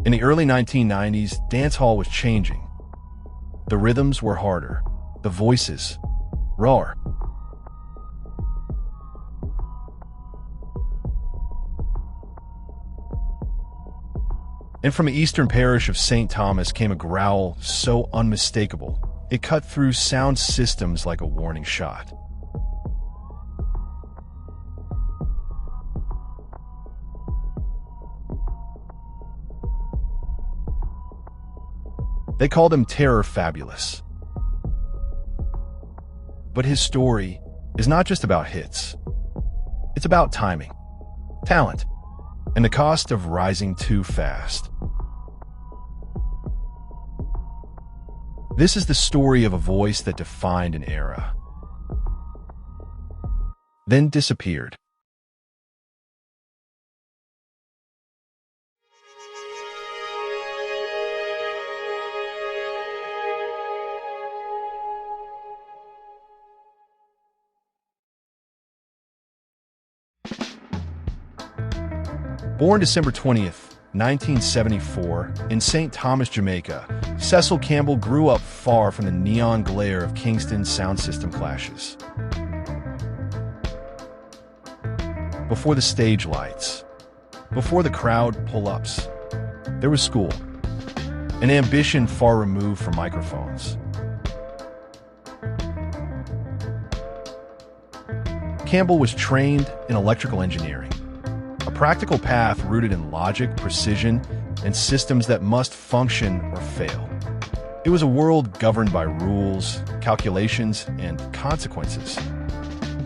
In the early 1990s, dancehall was changing. The rhythms were harder, the voices rawer. And from the eastern parish of St. Thomas came a growl so unmistakable, it cut through sound systems like a warning shot. They called him Terror Fabulous. But his story is not just about hits. It's about timing, talent, and the cost of rising too fast. This is the story of a voice that defined an era, then disappeared. Born December 20th, 1974, in St. Thomas, Jamaica, Cecil Campbell grew up far from the neon glare of Kingston's sound system clashes. Before the stage lights, before the crowd pull-ups, there was school, an ambition far removed from microphones. Campbell was trained in electrical engineering, a practical path rooted in logic, precision, and systems that must function or fail. It was a world governed by rules, calculations, and consequences.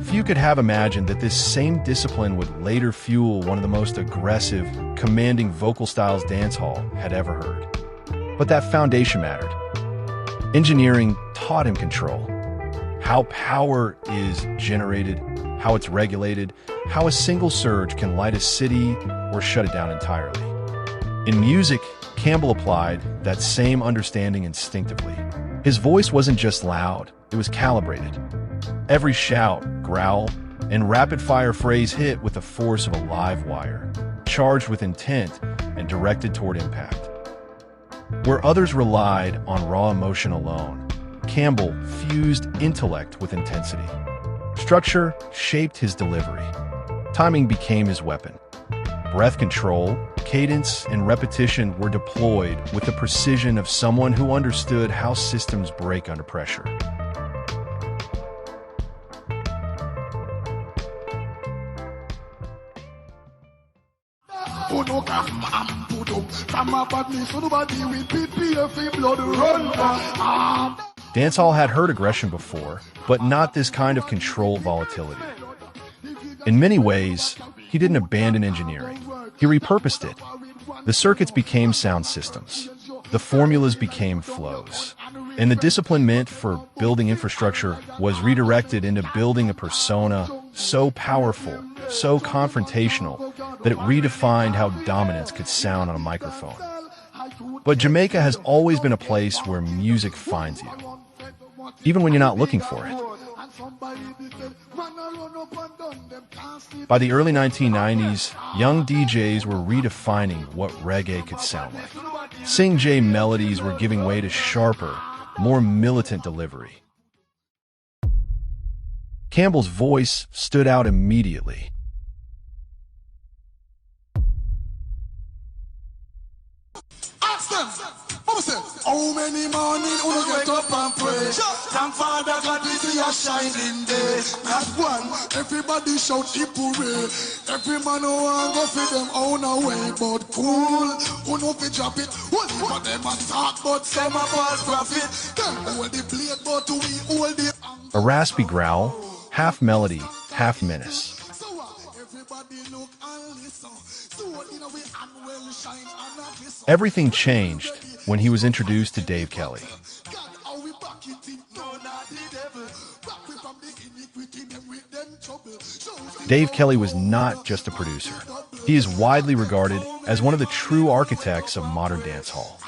Few could have imagined that this same discipline would later fuel one of the most aggressive, commanding vocal styles dancehall had ever heard. But that foundation mattered. Engineering taught him control. How power is generated, how it's regulated, how a single surge can light a city or shut it down entirely. In music, Campbell applied that same understanding instinctively. His voice wasn't just loud, it was calibrated. Every shout, growl, and rapid-fire phrase hit with the force of a live wire, charged with intent and directed toward impact. Where others relied on raw emotion alone, Campbell fused intellect with intensity. Structure shaped his delivery. Timing became his weapon. Breath control, cadence, and repetition were deployed with the precision of someone who understood how systems break under pressure. Dancehall had heard aggression before, but not this kind of controlled volatility. In many ways, he didn't abandon engineering. He repurposed it. The circuits became sound systems. The formulas became flows. And the discipline meant for building infrastructure was redirected into building a persona so powerful, so confrontational, that it redefined how dominance could sound on a microphone. But Jamaica has always been a place where music finds you, even when you're not looking for it. By the early 1990s, young DJs were redefining what reggae could sound like. Sing J melodies were giving way to sharper, more militant delivery. Campbell's voice stood out immediately. How many morning uno get up and pray? Thank Father God we see a shining day. That one, everybody shout hooray. Every man who want go for them own away, but cool, uno fi drop it. Only for them a talk, but some a false prophet. Them hold the plate, but we hold the. A raspy growl, half melody, half menace. Everything changed when he was introduced to Dave Kelly. Dave Kelly was not just a producer. He is widely regarded as one of the true architects of modern dancehall.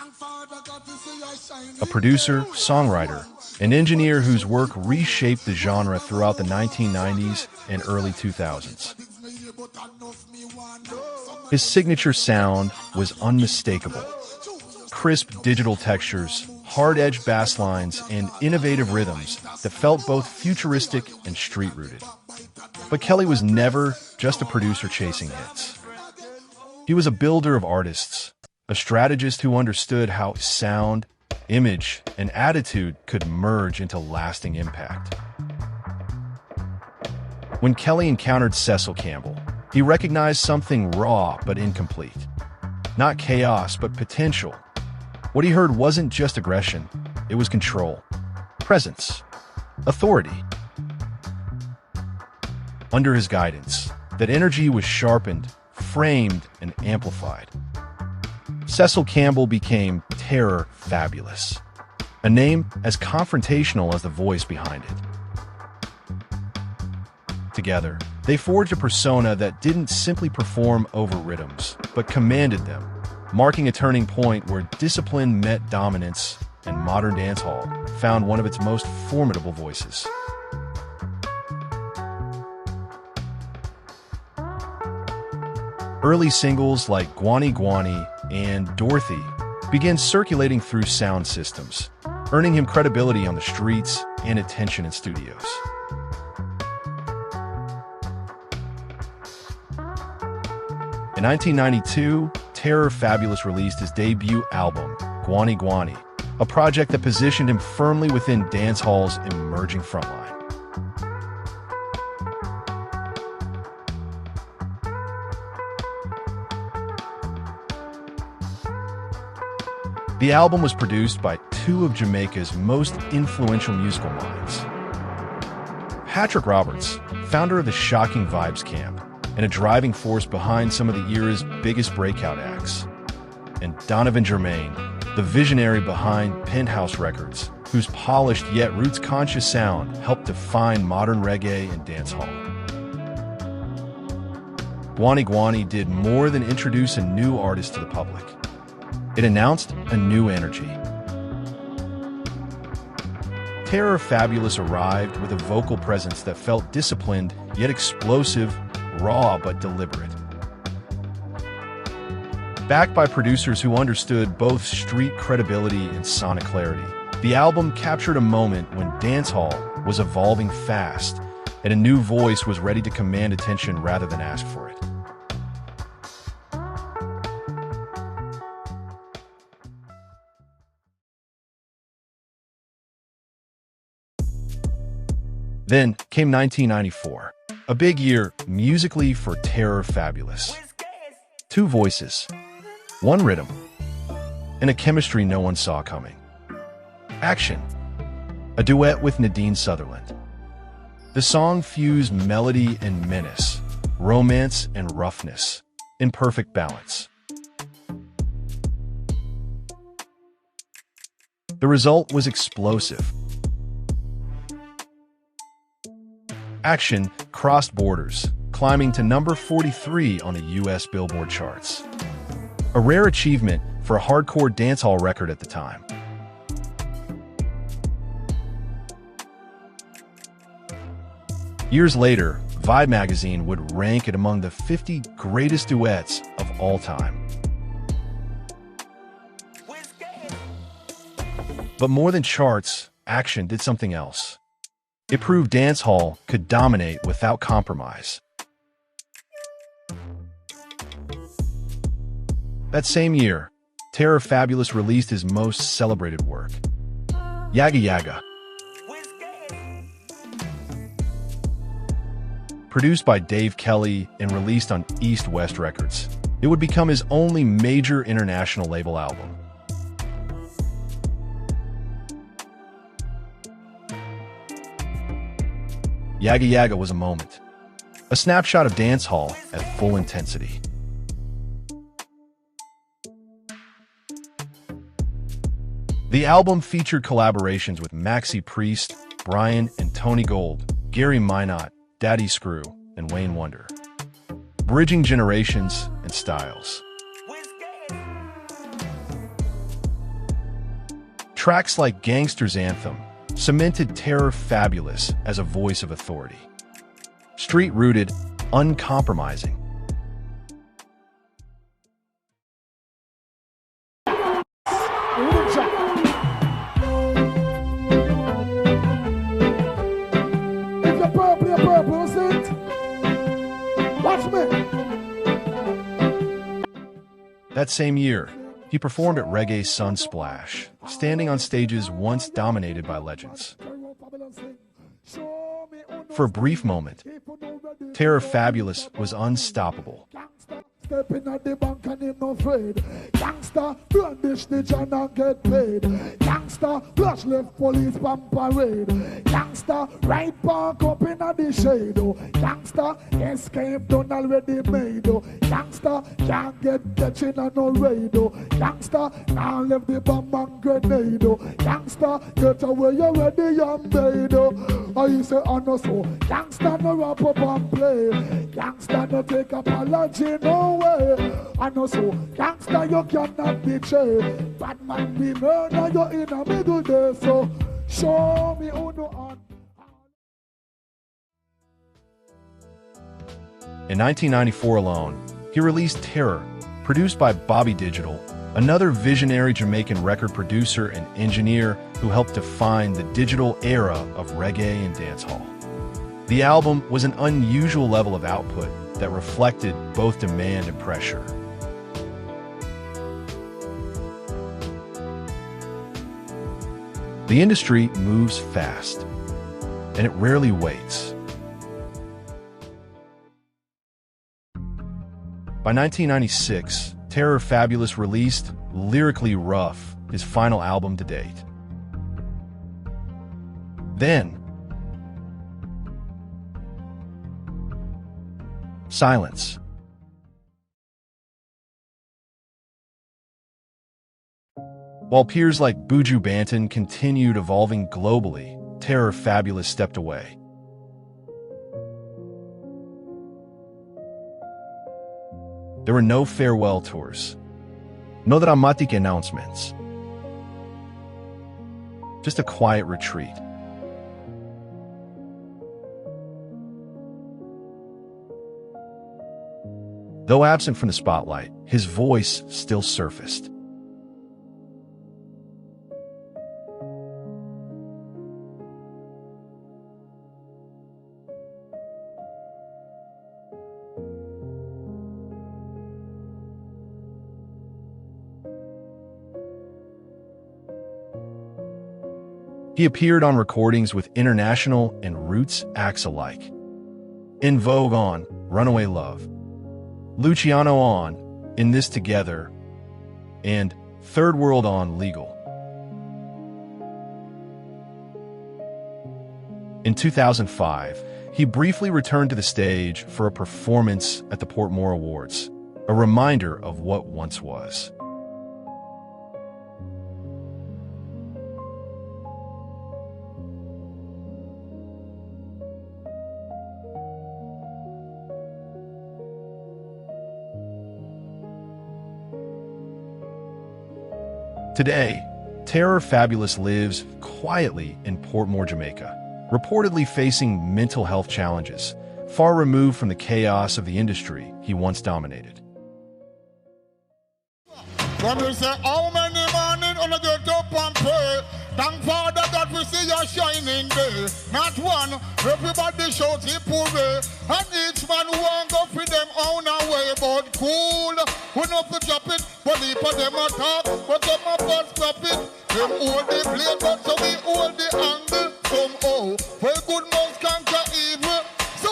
A producer, songwriter, an engineer whose work reshaped the genre throughout the 1990s and early 2000s. His signature sound was unmistakable. crisp digital textures, hard-edged bass lines, and innovative rhythms that felt both futuristic and street-rooted. But Kelly was never just a producer chasing hits. He was a builder of artists, a strategist who understood how sound, image, and attitude could merge into lasting impact. When Kelly encountered Cecil Campbell, he recognized something raw but incomplete. Not chaos, but potential. What he heard wasn't just aggression, it was control, presence, authority. Under his guidance, that energy was sharpened, framed, and amplified. Cecil Campbell became Terror Fabulous, a name as confrontational as the voice behind it. Together, they forged a persona that didn't simply perform over rhythms, but commanded them, marking a turning point where discipline met dominance and modern dancehall found one of its most formidable voices. Early singles like Gwani Gwani and Dorothy began circulating through sound systems, earning him credibility on the streets and attention in studios. In 1992, Terror Fabulous released his debut album, Gwani Gwani, a project that positioned him firmly within dancehall's emerging frontline. The album was produced by two of Jamaica's most influential musical minds. Patrick Roberts, founder of the Shocking Vibes Camp, and a driving force behind some of the era's biggest breakout acts. And Donovan Germain, the visionary behind Penthouse Records, whose polished yet roots-conscious sound helped define modern reggae and dancehall. Gwani Gwani did more than introduce a new artist to the public. It announced a new energy. Terror Fabulous arrived with a vocal presence that felt disciplined yet explosive, raw but deliberate. Backed by producers who understood both street credibility and sonic clarity, the album captured a moment when dancehall was evolving fast and a new voice was ready to command attention rather than ask for it. Then came 1994, a big year musically for Terror Fabulous. Two voices, one rhythm, and a chemistry no one saw coming. Action, a duet with Nadine Sutherland. The song fused melody and menace, romance and roughness, in perfect balance. The result was explosive. Action crossed borders, climbing to number 43 on the US Billboard charts. A rare achievement for a hardcore dancehall record at the time. Years later, Vibe magazine would rank it among the 50 greatest duets of all time. But more than charts, Action did something else. It proved dancehall could dominate without compromise. That same year, Terror Fabulous released his most celebrated work, Yaga Yaga. Produced by Dave Kelly and released on East West Records, it would become his only major international label album. Yaga Yaga was a moment, a snapshot of dancehall at full intensity. The album featured collaborations with Maxi Priest, Brian and Tony Gold, Gary Minot, Daddy Screw, and Wayne Wonder, bridging generations and styles. Tracks like Gangster's Anthem cemented Terror Fabulous as a voice of authority. Street-rooted, uncompromising. That same year, he performed at Reggae Sunsplash, standing on stages once dominated by legends. For a brief moment, Terror Fabulous was unstoppable. Stepping at the bank and him no afraid. Gangsta, brandish the John and get paid. Gangsta, flash left police pan parade. Gangsta, right park up in the shade. Gangsta, escape done already made. Gangsta, can't get catching on no raid. Gangsta, now left the bomb and grenade. Gangsta, get away you ready and made. I say I know so. Gangsta no wrap up and play. Gangsta no take apology no. I know so, gangster you cannot betray. Bad man be murder you in a middle day. So show me who no on. In 1994 alone, he released Terror, produced by Bobby Digital, another visionary Jamaican record producer and engineer who helped define the digital era of reggae and dancehall. The album was an unusual level of output that reflected both demand and pressure. The industry moves fast, and it rarely waits. By 1996, Terror Fabulous released Lyrically Rough, his final album to date. Then, silence. While peers like Buju Banton continued evolving globally, Terror Fabulous stepped away. There were no farewell tours, no dramatic announcements, just a quiet retreat. Though absent from the spotlight, his voice still surfaced. He appeared on recordings with international and roots acts alike. In Vogue on Runaway Love, Luciano on In This Together, and Third World on Legal. In 2005, he briefly returned to the stage for a performance at the Portmore Awards, a reminder of what once was. Today, Terror Fabulous lives quietly in Portmore, Jamaica, reportedly facing mental health challenges, far removed from the chaos of the industry he once dominated. When we say how many morning on get up and pray, thank Father that we see your shining day. Not one, everybody shout hip hooray, and each man want go for them own away. But cool, we not to drop it, but heap of them attack, but some of us stop it. Them hold the blade, but so we hold the angle. Somehow, well good mouth conquer evil. So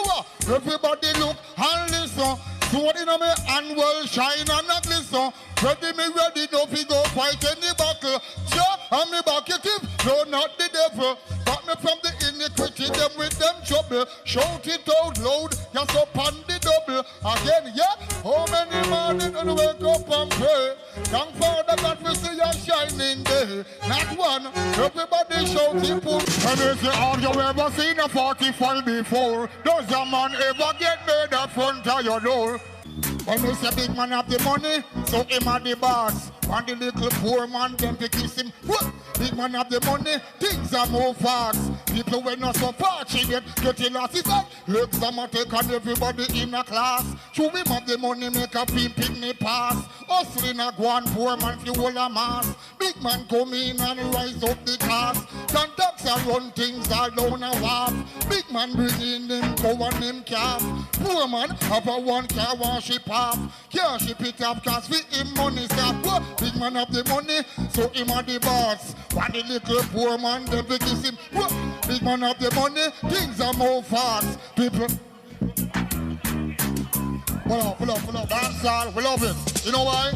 everybody look and listen. Sword in me and well shine and a glisten. Ready me ready, no fi go fight any battle. Jah, and me back it if, no not the devil. Got me from the iniquity, them with them trouble. Shout it out loud, just up on the double. Again, yeah, how many morning and wake up and pray. Thank Father that we see your shining day. Not one, everybody shout it put. And is it have you ever seen a 45 before? Does a man ever get made at front of your door? When we say big man have the money, so him are the boss. And the little poor man, them to kiss him. What? Big man have the money, things are more fast. People when not so far, she get lost. It's like, look, some take on everybody in a class. Show him have the money, make a pimp me pass. Hustling a go on poor man, if you hold a mass. Big man come in and rise up the class. Conductor run things all down a walk. Big man bring in them cow and them calf. Poor man have a one car one ship off. Can't ship it off cause with him money stop. Big man have the money, so him are the boss. When the little poor man, them big kiss him. Big man have the money, things are more fast. People, pull up. Dancehall, we love it. You know why?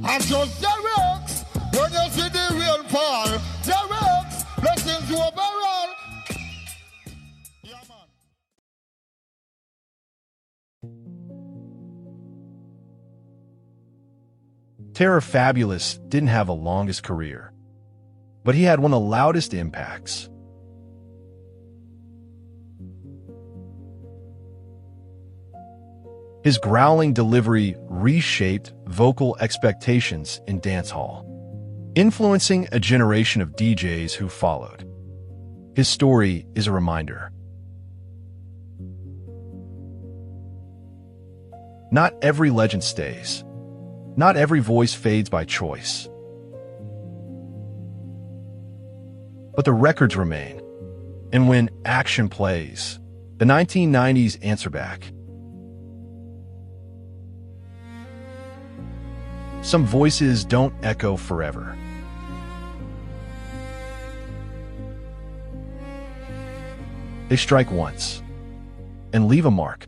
I'm just lyrics. When you see the real fall, lyrics, blessings to a barrel. Yeah, man. Terror Fabulous didn't have a longest career, but he had one of the loudest impacts. His growling delivery reshaped vocal expectations in dancehall, influencing a generation of DJs who followed. His story is a reminder. Not every legend stays. Not every voice fades by choice. But the records remain. And when action plays, the 1990s answer back. Some voices don't echo forever. They strike once and leave a mark.